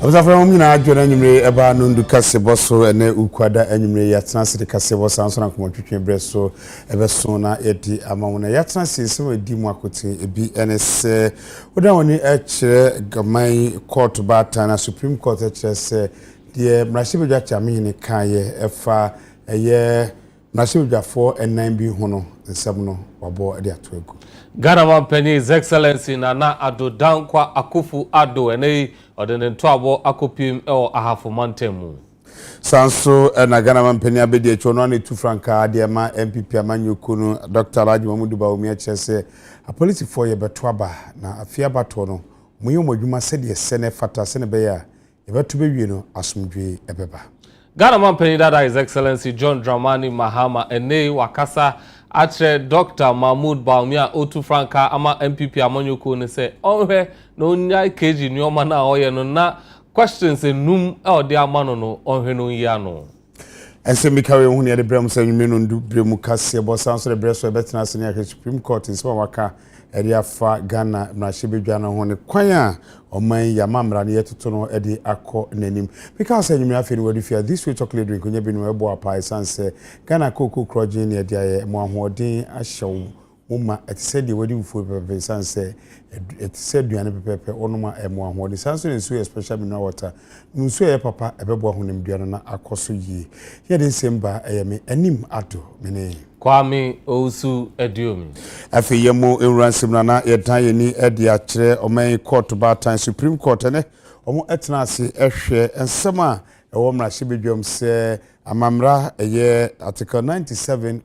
Abafra mu na adwona nyimre eba no ndu kasebo so ene ukwada anyimre yatena se kasebo sanso na komotwetwe breso ebeso na yedi amawona yatena se se edi mu akote ebi enese oda woni ekire gaman court bata na Supreme Court ekire se de mrashibedwa chamini kaye efa eye mrashibedwafo enan bi hono nsem no wabo ede atoegu Ghana Penny His Excellency Nana Addo Dankwa Akufo Addo ene odene ntoabo akopim ahafo mantemu sanso na Ghana Penny abedi echo no na tu franka de ma MPP amanyoko no Dr. Raji Mamudu Baomi achese a police for ye betoaba na afia bato no muyo modwuma se de sene fata sene be ya ye beto bewie no asomdwe ebeba Ghana Penny Dada His Excellency John Dramani Mahama ene wakasa atre Dr. Mahmoud Baumia otu franka ama MPP amanyoko ne se onhwe no nya keji nyoma na oye no na questions enum e de amano no onhwe no ya no ense mikawe hu ne de brem se nwime no ndu bremu kase bo sanso de breso e betena se ne Supreme Court nso waka area fa Ghana mrashibedwa no ho ne kwan a oman yamamra ne yetoto no e de akọ nanim because nwime afi ne wadi fia this way chocolate drink onya bi no ebo apa sanse Ghana cocoa crojin ne de aye mo ahoden ahyew Uma etise de wadi mfo pepe sanse etise duane pepe onoma emo ahode sanse nsu especially mineral water nsu ye papa ebebo ahonem duane na akoso yi ye de semba eyeme anim ado mene Kwame Osu Ediomi afi yemo enransem na yedan ye ni ede akire oman court batan Supreme Court ne omo etena ase ehwe ensem a ewo mrashibedwam se amamra eye article 97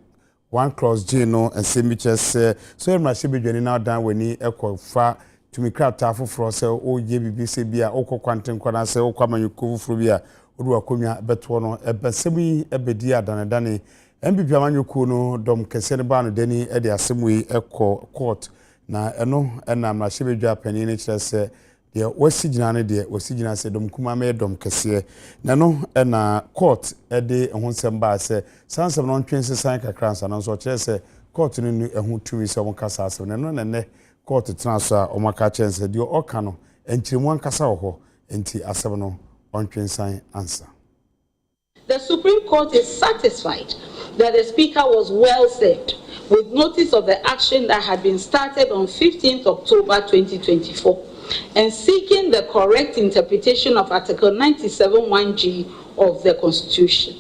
one clause G no and semiches so mrashibedwani na dan wani ekofa tumi krata foforo se o ye BBC bia okokwanten kwana se okwamanyuko foforo bia odu akonwa beto no ebesemi ebedi adanedane MPP amanyuko no dom kese ne ba no dani e de asemwi eko court na eno na mrashibedwa pani ne kire se de wasigina ne de wasigina se dom kuma me dom kese na no na court e de ehonsem ba se sansem no ntwense san kakransa na so kire se court no ehu tumi se omkasa asem na no ne court transfer omaka chense de oka no enchiremu ankasa ho enti asem no ontwensan answer. The Supreme Court is satisfied that the Speaker was well served with notice of the action that had been started on 15th October 2024 and seeking the correct interpretation of Article 97(1)(g) of the Constitution.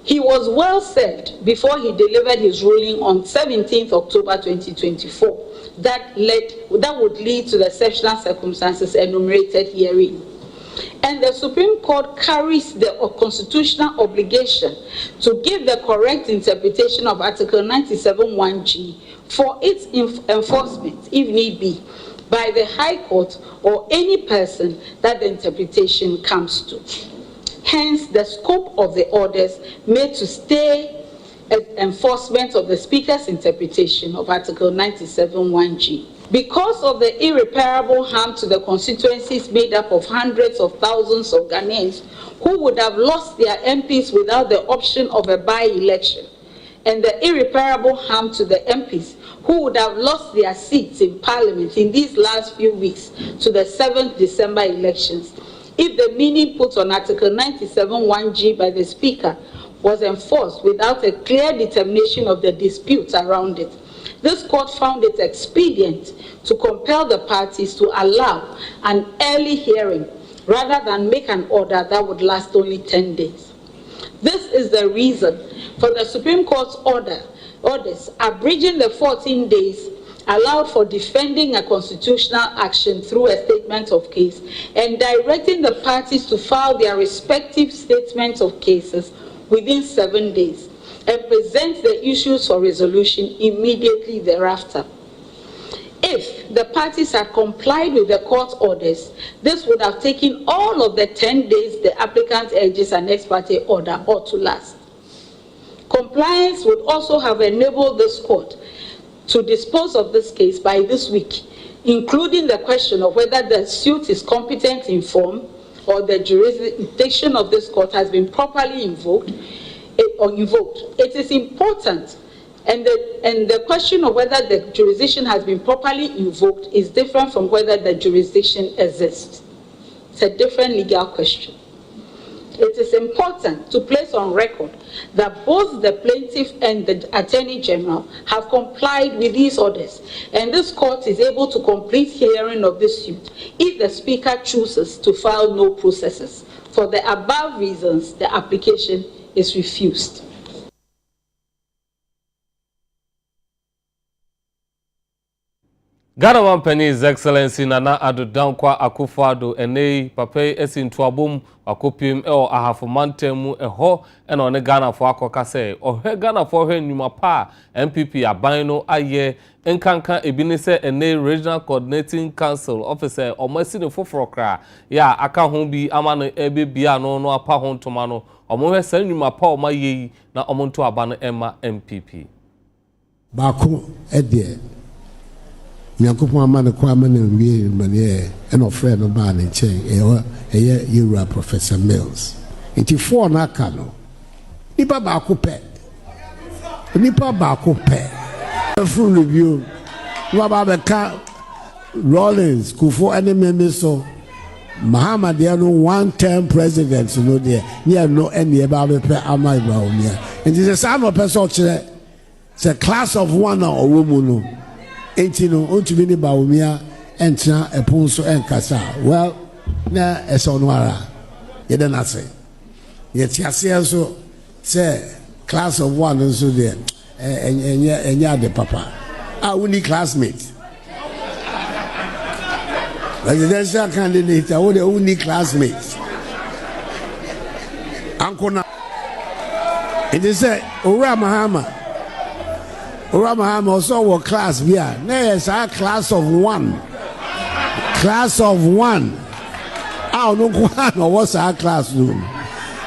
He was well served before he delivered his ruling on 17th October 2024 that would lead to the exceptional circumstances enumerated herein. And the Supreme Court carries the constitutional obligation to give the correct interpretation of Article 97(1)(g) for its enforcement, if need be, by the High Court or any person that the interpretation comes to. Hence, the scope of the orders made to stay enforcement of the Speaker's interpretation of Article 97(1)(g). Because of the irreparable harm to the constituencies made up of hundreds of thousands of Ghanaians who would have lost their MPs without the option of a by-election, and the irreparable harm to the MPs who would have lost their seats in Parliament in these last few weeks to the 7th December elections, if the meaning put on Article 97(1)(g) by the Speaker was enforced without a clear determination of the disputes around it, this court found it expedient to compel the parties to allow an early hearing rather than make an order that would last only 10 days. This is the reason for the Supreme Court's orders abridging the 14 days allowed for defending a constitutional action through a statement of case and directing the parties to file their respective statements of cases within 7 days and present the issues for resolution immediately thereafter. If the parties had complied with the court orders, this would have taken all of the 10 days the applicant urges an ex parte order ought to last. Compliance would also have enabled this court to dispose of this case by this week, including the question of whether the suit is competent in form or the jurisdiction of this court has been properly invoked. It is important, and the question of whether the jurisdiction has been properly invoked is different from whether the jurisdiction exists. It's a different legal question. It is important to place on record that both the plaintiff and the Attorney General have complied with these orders, and this court is able to complete hearing of this suit if the Speaker chooses to file no processes. For the above reasons, the application is refused. Ghana Wampani His Excellency Nana Addo Dankwa Akufo-Addo enei papai esintuabom akopiem o ahafomantemu eho ena one Ghana fo akoka se ohwe Ghana fo hwe nyuma pa MPP aban no aye enkanka ebini se enei Regional Coordinating Council officer omasi ne foforo kra ya aka ho bi ama no ebebia no apa ho ntoma no omohwe san nyuma pa omaye na omonto aba no ema MPP Baku edie Nyankopon amane kwa amane wie mane e no friend no ba ne chen eye Yura Professor Mills iti four na aka no nipa ba ko pe full review wa ba be ka Rollins Kufo enemy so Muhammad ya no one-term president no there near no any ba be pe amai ba omia and this is some person kire it's a class of one or woman no Entino, Untumini Baumia, Entra, a Ponso and Casa. Well, na Esonwara. You don't say. Yet, so say, class of one and so there, and ya de papa. Our only classmate. Residential candidate, our only classmates. Uncle Na. It is said, Ora Mahama. Ramaham also was class here. Yes, our class of one. Class of one. I don't know what's our classroom.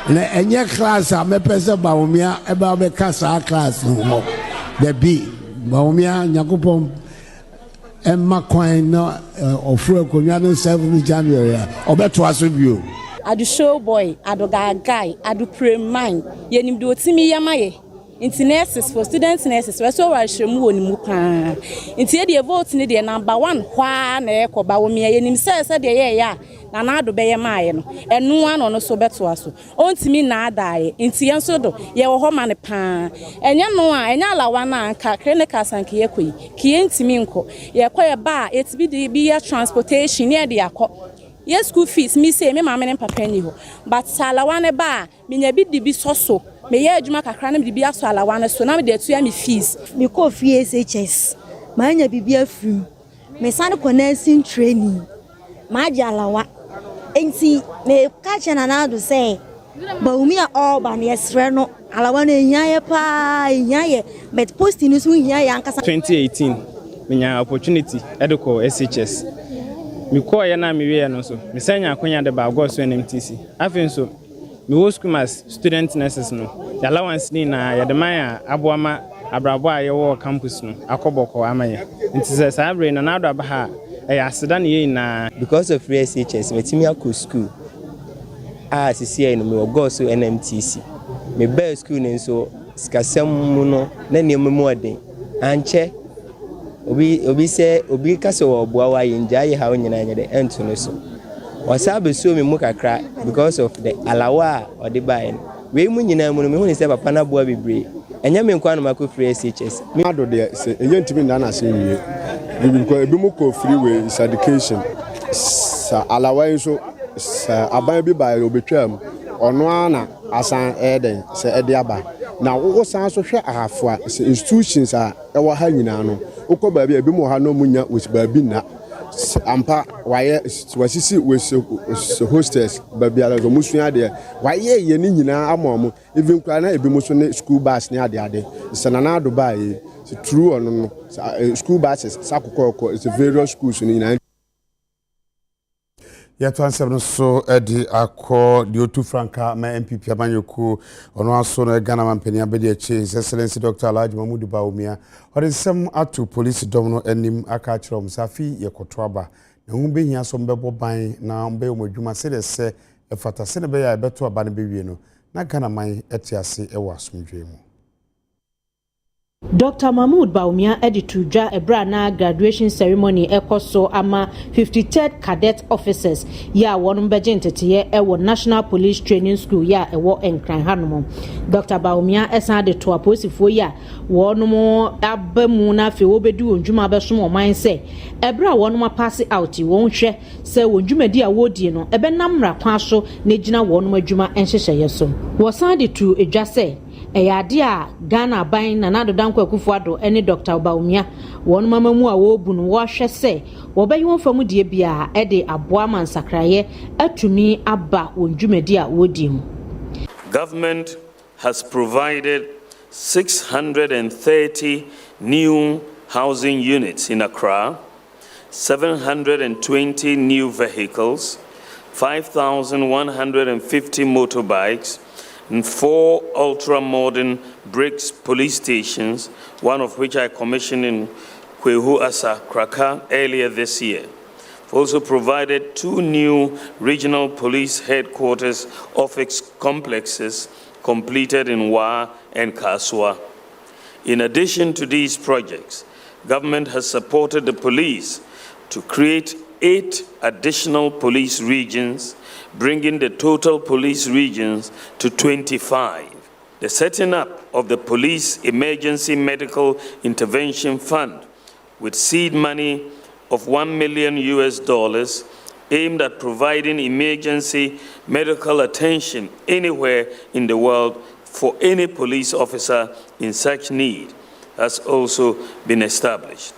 And your class, I'm a person Baumia about the Casa class. The B. Baumia, Yakupom, and Maquine, or Froco, 7th January, or better was review. I do show boy, I do guy, I do pray mine. Yenim do Timmy Yamaye. Inti nurses for students nurses we so wa hwemu woni mu pa inti e de vote ni de number 1 kwa na e ko ba wo me yenim se de ye ya na na ado be ye maaye no enu ano no so beto aso ontimi na adaaye inti yen so do ye wo ho ma ne pa enya no a enya alawa na anka clinical sanke ye koyi ki entimi nko ye ko ye ba etibi de bi ya transportation ye de yakọ yes school fees me say me ma me papa ni ho but alawa ne ba me nya bi di bi soso me ye adwuma kakra na me bibia so alawa na so na me de atu ya me fees me ko free SHS ma nya bibia free me san ko nursing training ma ja alawa enti me ka chena na do say ba umi a all ba na yesre no alawa na nyaye pa nyaye but post ni so nyaye ankasa 2018 me nya opportunity ediko SHS me ko ye na me we no so me sanya akonya de ba go so NMTC afin so me wo school as student nurses no the allowance ni na ya de man aboama abrabo a ye wo campus no akoboko amaye nti se sabre na na do aba ha e aseda ne ye na because of free SHS metimi akọ school CCI no me go so NMTC me be school ne so skasem mu no na ne mu oden anche obi kase wo boa wa ye nja ye ha onyina nye de ento no so wasabe so me mu kakra because of the alawa or the buy we mu nyina mu no me hu ni se papa na boa bebre enya me nkwa no mako free SHS me ado de se eyentimi nda na se wie because ebi mu ko free way is education sa alawa so sa aban bi ba obetwam ono ana asan eden se ede aba na wo san so hwe ahafo a institutions a ewo ha nyina no ukọ ba bi ebi mu ha no munya with ba bi na ampa waye wasisi with hostess ba bi ala zo musua de waye ye ni nyina amomo even kwa na ebi mu so ne school bus ne ade sana na do ba yi true ono no school buses sakokọ is various schools ni nyina Yet one seven so Eddie Ako Diotu Franka my MPP Amanyoku ono aso no Ghana Wampani abedi His Excellency Dr. Alhaji Mahmoud Bawumia ori sem atu police dom no anim aka kire msafi yekoto aba na hu be hia so mbebo ban na mbe omodwuma se de se efata se ne be ya beto aba ne be wie no na Ghana man etiase ewo asomdwe mu Dr. Mahmoud Baumia editudwa ebrana graduation ceremony ekoso ama 53rd cadet officers ya wonum begentete ewo National Police Training School ya ewo Enkran hanom. Dr. Baumia esan de to aposifo ya wonum abamu na fe obedu onjuma besom oman se ebra wonum pass out won hwe se wonjumadi a wodie no ebenam ra kwa so na gina wonum adwuma enhyehye so. Wo san de to edwa se eyade a Ghana ban na nadodanko akufuado ene Dr. Baumia won mamamu a wo bu no wo hwe se wo beyi famu die bia e de aboa mansakraye atumi aba wonjumadi a wodi mu. Government has provided 630 new housing units in Accra, 720 new vehicles, 5,150 motorbikes, and 4 ultra-modern bricks police stations, one of which I commissioned in Kwehu Asa, Kraka, earlier this year. We've also provided 2 new regional police headquarters office complexes completed in Wa and Kaswa. In addition to these projects, government has supported the police to create 8 additional police regions, bringing the total police regions to 25. The setting up of the Police Emergency Medical Intervention Fund with seed money of $1 million aimed at providing emergency medical attention anywhere in the world for any police officer in such need has also been established.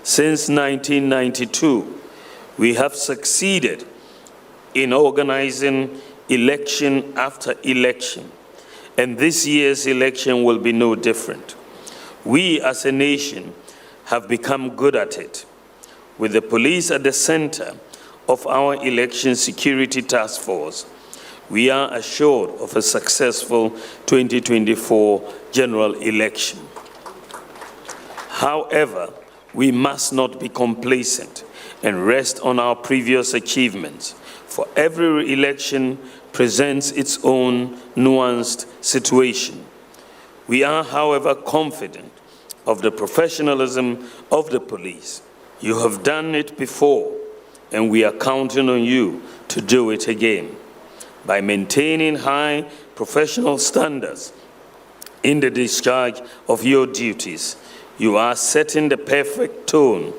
Since 1992, we have succeeded in organizing election after election, and this year's election will be no different. We as a nation have become good at it. With the police at the center of our election security task force, we are assured of a successful 2024 general election. However, we must not be complacent and rest on our previous achievements, for every election presents its own nuanced situation. We are, however, confident of the professionalism of the police. You have done it before, and we are counting on you to do it again. By maintaining high professional standards in the discharge of your duties, you are setting the perfect tone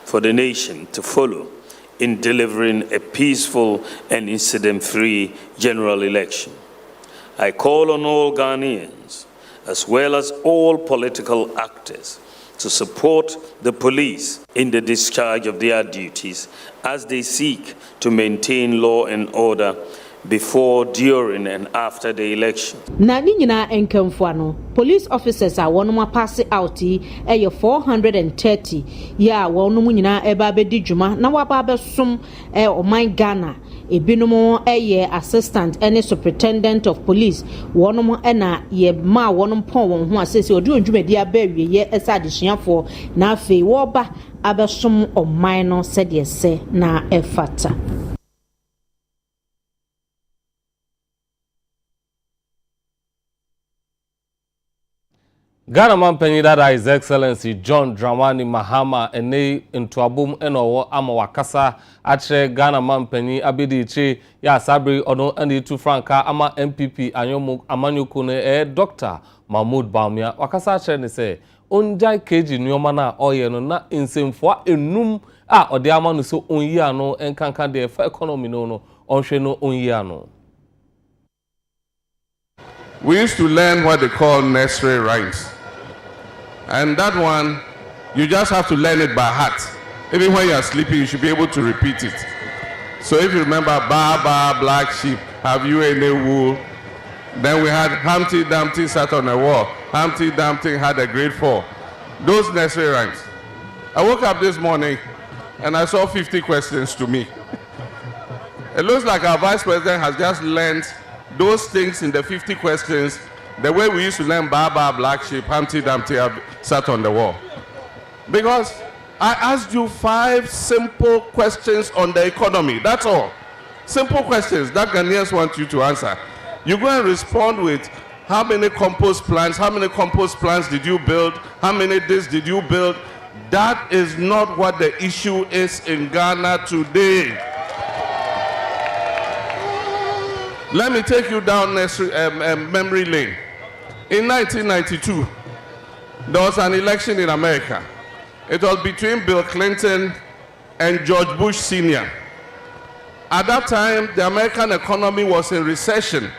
for the nation to follow in delivering a peaceful and incident-free general election. I call on all Ghanaians, as well as all political actors, to support the police in the discharge of their duties as they seek to maintain law and order before, during, and after the election. Na ni nyina enkemfuano police officers a wonuma pass out eye 430 ya wonum nyina eba bedi dwuma na waba besom oman Ghana ebinom eye assistant and superintendent of police wonum na ye ma wonum pon won ho asese odi ondwumadi abawie ye esa adesuafo na afei wo ba abesom oman no sede se na efata. Ghana man penny that His Excellency John Dramani Mahama ene ntuabum eno ama wakasa atre Ghana man penny abedi che ya sabri ono ene tu franka ama MPP anyomu amanyuku ne Dr. Mahmoud Baumia wakasa atre ne se onjai keji nyoma na oye no na nsemfo enum a ode ama no so onyi ano enkanka de fa economy no onhwe no onyi ano. We used to learn what they call nursery rhymes. And that one, you just have to learn it by heart. Even when you are sleeping, you should be able to repeat it. So if you remember, Ba Ba, black sheep, have you any wool? Then we had Humpty Dumpty sat on a wall. Humpty Dumpty had a great fall. Those nursery rhymes. I woke up this morning and I saw 50 questions to me. It looks like our vice president has just learned those things in the 50 questions the way we used to learn Baba, black sheep, Humpty Dumpty sat on the wall. Because I asked you 5 simple questions on the economy, that's all. Simple questions that Ghanaians want you to answer. You go and respond with how many compost plants, how many compost plants did you build, how many this did you build. That is not what the issue is in Ghana today. Let me take you down memory lane. In 1992, there was an election in America. It was between Bill Clinton and George Bush Sr. At that time, the American economy was in recession,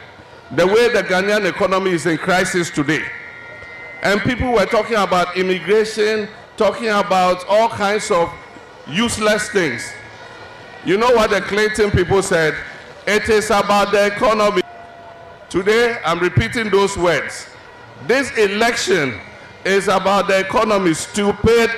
the way the Ghanaian economy is in crisis today. And people were talking about immigration, talking about all kinds of useless things. You know what the Clinton people said? It is about the economy. Today, I'm repeating those words. This election is about the economy, stupid.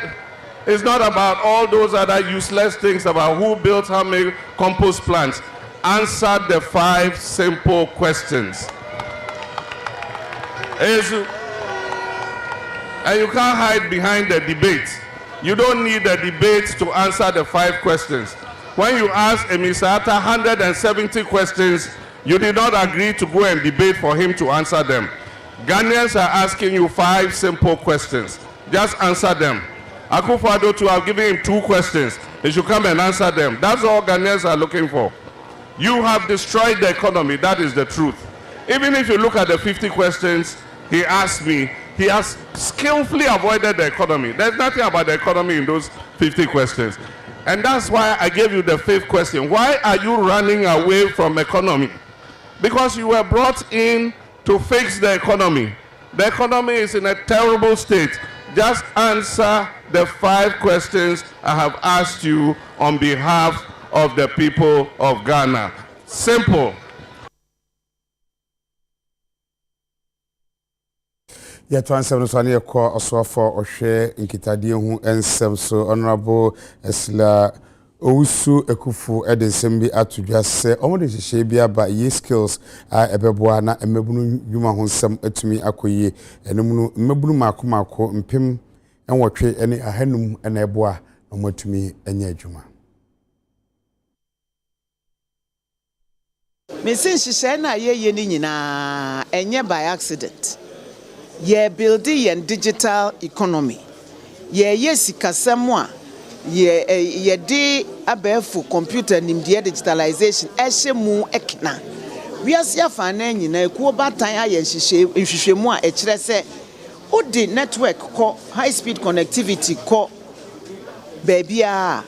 It's not about all those other useless things about who built how many compost plants. Answer the 5 simple questions. And you can't hide behind the debate. You don't need the debate to answer the 5 questions. When you ask Emisata 170 questions, you did not agree to go and debate for him to answer them. Ghanaians are asking you 5 simple questions. Just answer them. Akufo-Addo too, I've given him 2 questions. He should come and answer them. That's all Ghanaians are looking for. You have destroyed the economy. That is the truth. Even if you look at the 50 questions he asked me, he has skillfully avoided the economy. There's nothing about the economy in those 50 questions. And that's why I gave you the 5th question. Why are you running away from economy? Because you were brought in to fix the economy. The economy is in a terrible state. Just answer the 5 questions I have asked you on behalf of the people of Ghana. Simple. Yet one seven so near call also for Oshe Nkitadie hu ensem so Honorable Esla Owusu Ekufu edensem bi atudwa se omode hihye bia ba ye skills a ebeboa na emebunu yuma ho nsem atumi akoyie enum emebunu makomako mpem enwotwe ene ahanum ena eboa omotumi enya adwuma. Mesin hihye na ye ni nyina enye by accident. Ye building and digital economy. Ye sikasɛm a ye de abefu computer nimdeɛ digitalization ɛhyɛ ekna. Wiase afa na nyina ekuo batan aye nhwehwɛmu a ɛkyerɛ sɛ odi network kɔ high speed connectivity kɔ baabia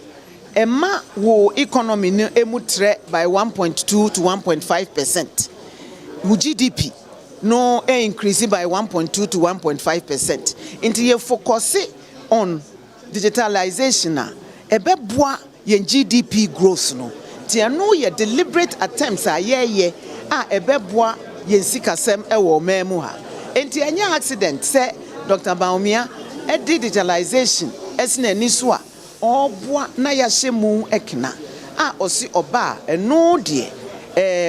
ɛma wo economy no emutre by 1.2 to 1.5%. Wo GDP no increasing by 1.2 to 1.5%. Into ye focus on digitalization ebeboa ye GDP growth no. Tia no ye deliberate attempts ye ebeboa ye sikasem ewo memu ha. Enti anya accident say Dr. Baumia digitalization esna niso a oboa na ya hyemu ekna osi oba eno de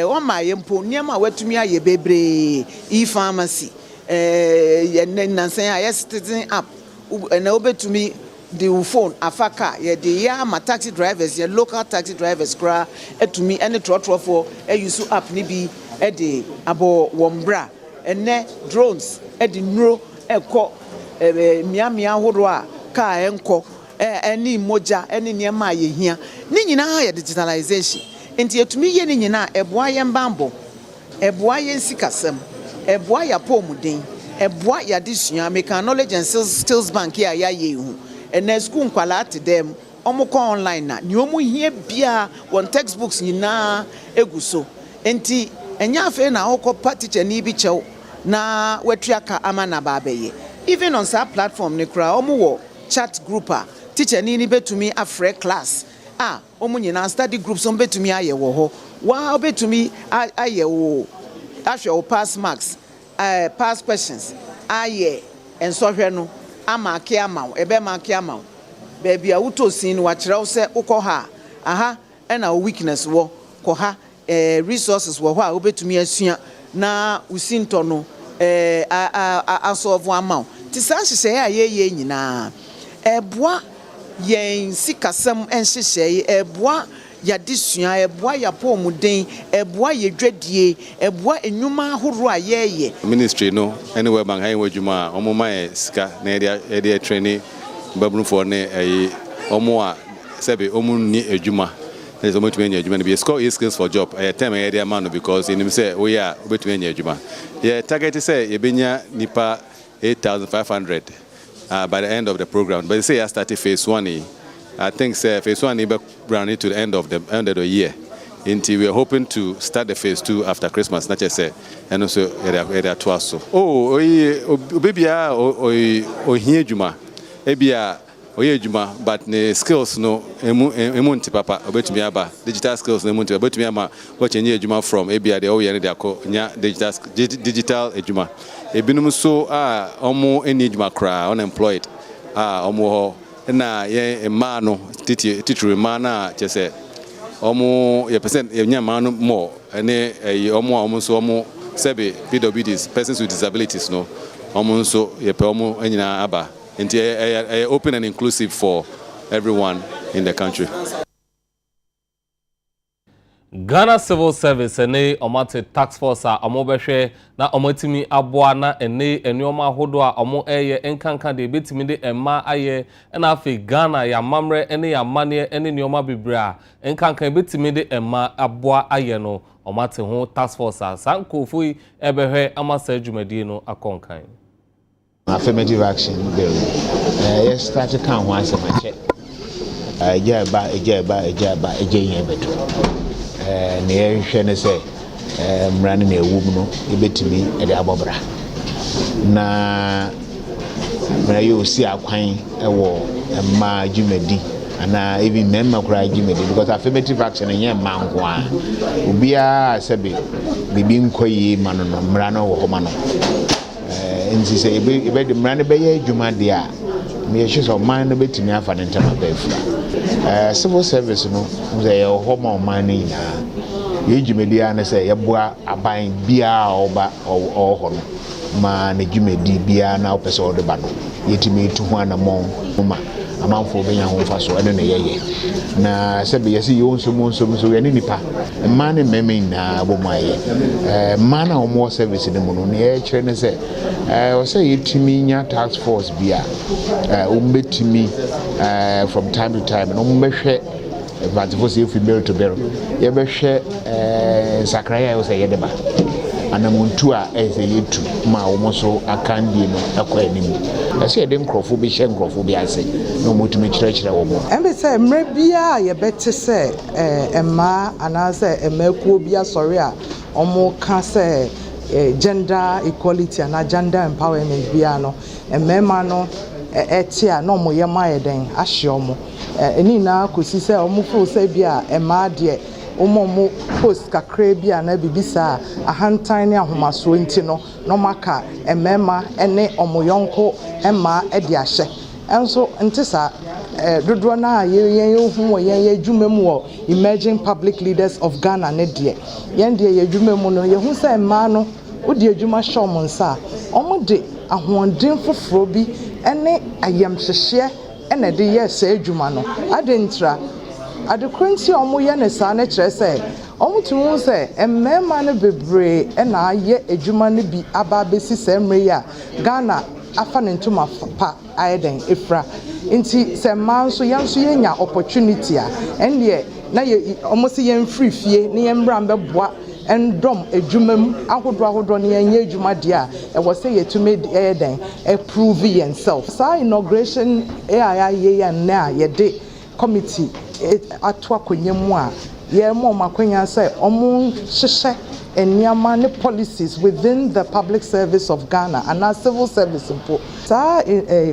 o ma yempo niam watumi aye bebre e-pharmacy nansan aye citizen app na obetumi the phone afaka ye de ya ma taxi drivers ye local taxi drivers kra etumi ene trotro use app ni bi de abo wombra ene drones de nuro ekọ miamia horo a ka enko eni moja eni niam aye hia ni nyina ya digitalization. Enti etumi ye ni nyina eboa ye mbambo eboa ye nsikasem eboa ya pomuden eboa ya disua American Knowledge and Skills Bank ya ye hu ena school nkwala ate dem omukọ online na ni omu hie bia won textbooks nyina eguso enti enya afa na akọ teacher ni bi chew na watuaka ama na baabeye even on sa platform ne kra omu wo chat group a teacher ni betumi afre class omunyina study groups on betumi aye wo ho wa betumi aye wo ahwe wo pass marks pass questions aye ensohwe no amake amaw ebe make amaw baby a wutosin wa kire wo se ukọ ha aha na weakness wo ko ha resources wo ho a obetumi asua na usinto no asolve amaw ti sa hyehyɛ a ye nyina eboa yen sikasem enhyehyɛ eboa yadesua eboa yapomuden eboa yedwadie eboa enyuma ahoro a yeye ministry no anywhere bang hay wadwuma omoma e sika na ede training babru for ne omo a sebe omunni adwuma there's so much many adwuma be score is skills for job time area man because in him say we are between any adwuma target say e benya nipa 8,500 by the end of the program but they say I started phase 1 I think say phase 1 be run to the end of the year until we are hoping to start the phase 2 after Christmas not just say and also area to us so obibia o hia adwuma ebia oyejuma but the skills no emunti papa obetumi aba digital skills no emunti obetumi ama wachenye ejuma from ebia de oye ne de akonya digital ejuma ebinum so omo eni ejuma kra unemployed omo ho na ye ma no titiri ma na chese omo ye percent enya ma no more ene omo so omo sebe PWDs persons with disabilities no omo so ye pe omo enyina aba and open and inclusive for everyone in the country. Ghana Civil Service ene omate taskforce a omobehwe na omatimi aboa na ene enyoma hodo a omo eye enkanka de betimi de emma aye na afi Ghana ya mamre ene ya mane ene nyoma bebre a enkanka betimi de emma aboa aye no omate ho taskforce a sankofu ebehwe amasa adwumadi no akonkan. Affirmative action bill. Yes, start to count once a match. Ejaba, beto. Near Shane say, running a woman, ebetimi, and abobra. Na, when you see a quine, a war, a ma jimedi, and even member cry jimedi, because affirmative action and young man, Ubia Sabi, Bibin Koyi, Mano, Mrano, or Homano. And she say, "Be the man be Juma dia." Me she so man be timi afa ne ntama be civil service no say homo man ni na ye Juma na say ye boa aban bia oba ho no ma ne Juma bia na opese o de ba no yetimi tu ho na mon ma amanfo be nya ho fa so ene ne yeye na se be yesi yo nso so ye ni nipa man ne meme na bo maye man na homo service ne mo no ne kire ne se o say yetimi nya task force bia umbetimi from time to time no mbehwe but for say fi barrel to barrel ye behwe sakraya yo say ye deba anamuntu a eze yetu ma omoso akandi no akwanim ase dem krofo bi hye krofo bi ase no motumi kirekire wo mo embe se mre bia ye bete se emma anase emakuo bia sori a omo ka se gender equality and gender empowerment bia no emema no etia no mo ye maeden ahye omo eni na kosi se omo fo se bia emma de omo post kakra bia na bibisa ahantan ne ahomaso nti no no maka emema ene omo yonko emma e de ahye enso ntisa dodo na yen hu yen adwuma mu wo emerging public leaders of Ghana ne de yen de adwuma mu no ye hu se emma no odi adwuma shom nsa omo de ahonden foforo bi ene ayamhyehye ene de ye se adwuma no adentra adekwanti omo ye ne sa ne kire se omo tumu se emmema ne bebre na aye adwuma ne bi aba besi se mre ya Ghana afa ne ntoma pa aiden efra nti se manso yanso yenya opportunity a ende na ye omo se yen free fie ne yen bra mbeboa endom adwumam ahodo ne yen adwuma de a e wo se yetume aiden approve yenself sa inauguration ye na ye de committee atwa konyemu a ye mo makwanya say omo hyehye eniama ne policies within the public service of Ghana and our civil service impo sa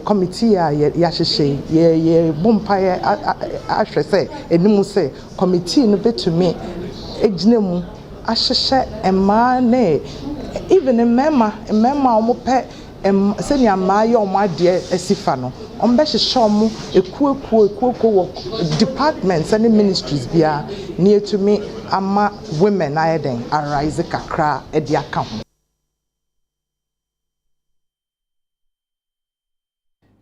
committee a ya hyehye ye bompa ye ahwe say enimu say committee no betumi eginemu ahyehye emma ne even emma omo pe senior maye omo ade esifa no ombe hyehyom ekuo departments and ministries bia near to me ama women aiden arise kakra e dia ka ho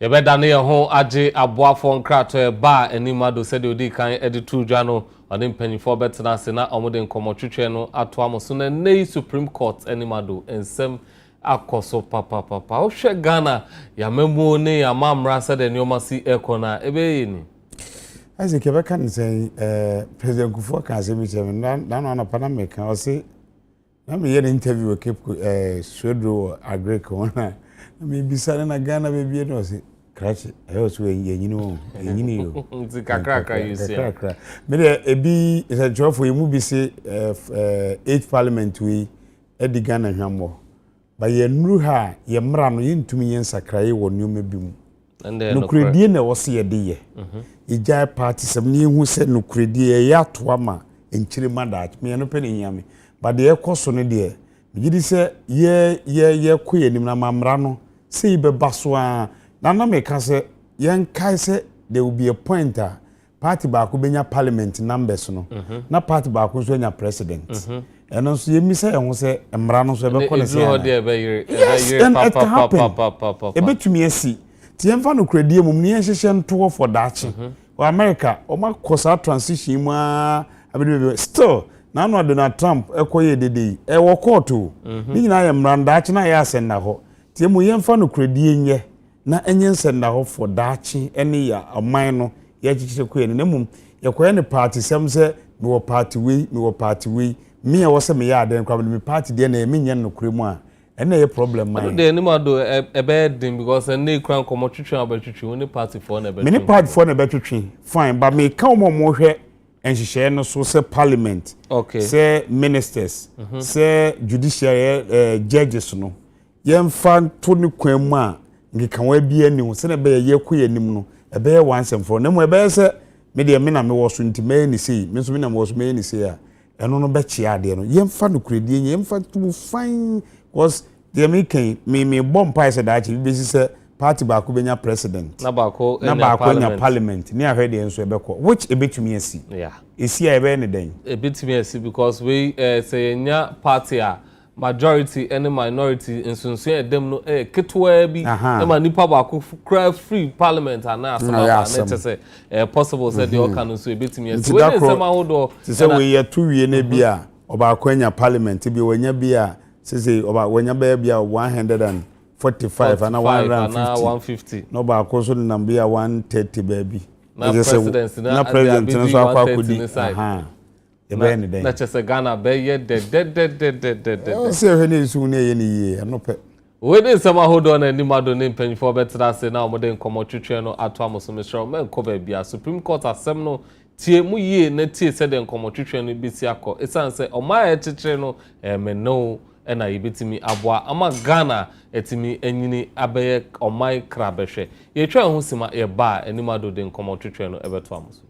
yebeda ne ho age aboafo nkrato ba animado se de odi kan editu dwa no ɔne mpanyinfoɔ bɛtena ase na ɔmo de nkɔmmɔtwetwe no ato amo so na nei Supreme Court animado nsɛm akɔso papa wohwɛ Ghana yamamu ne yamamra sɛ de nneɛma si ɛkɔ na ɛbɛyɛ ni Isaac Ebeka ne say President Kufuor ka se mi chem na no pana me kan o se na me ye interview with Cape Swedro Agrek ona na me bisa na Ghana be bie no se crash e o so yenyini o yenyini yo nti kakra you see me de ebi is a job for you bi se 8th parliament we e di Ghana hwammo ba ye nuru ha ye mra no ye ntumi ye nsakrae wo nyoma bi mu no kredie na wo se ye de ye ijai party sem ni hu se no kredie ye atoa ma enchire madach me no pene nyame ba de ekoso no de me gidi se ye koye nim na mamra no se ibe baso a na me ka se yen kai se there will be a point a party ba ko benya parliament numbers no na party ba ko so nya president eno so yemi se ehun se emra no so ebe ko ne se papa ebetumi asi ti emfa no kredie mum ne yenhyehe nto for dachi wa America o ma kosa transition mu a abede still na no Donald Trump ekoye dede e wo court o ni nyina ye mranda dachi na ye asenda ho ti emu yemfa no kredie nye na enye nsenda ho for dachi ene ya aman no ye chichire koye ne mum ye koye ne party sem se me wo party we me wo se me ya den kwa me party de na me nye no kremu a ene ye problem man de ni do ebe din because ene kran komotwetwe abatwetwe woni party for na ebe me party for na betwetwe fine but me ka mo hwe enhyehyɛ no so se parliament okay se ministers se judiciary judges no yemfa to ne kwan mu a ngika wa bia ni se na be ye koye nim no ebe ye wansem for na mo ebe se me de me na me wo so ntime ni sei me so me na me wo so me ni sei a eno no be chia de no yemfa no kredie yemfa to fine because the American me bomb price that be say party ba ko benya president na ba ko nya parliament ni ahwe de enso ebekọ which ebetumi asi yeah esi a ebe ne den ebetumi asi because we say nya party a majority and minority nsunsun edem no ketwa bi e ma nipa ba ko free parliament ana asama na say possible say the all can so ebetumi asi we dey say ma hodo say we ye to wie na bi a oba ko nya parliament bi wonya bi a say oba wonya ba bia 145 and 150 no ba ko so na bia 130 baby na president no so akwa kudi aha ebe ne den na chese Ghana be ye de say he ne su ne ye ne ye no pe we dey sama hold on ani mado ne mpanyfo betra say na omode nkomotwetwe no ato amoso mesro men ko ba bia Supreme Court asem no tie mu ye na tie se de nkomotwetwe no besi akọ esan say oma e kyekere no me no ena yibetimi aboa ama Ghana etimi enyini abeye omai krabehwe ye twa ho sima ye ba animado de nkomotwetwe no ebeto amoso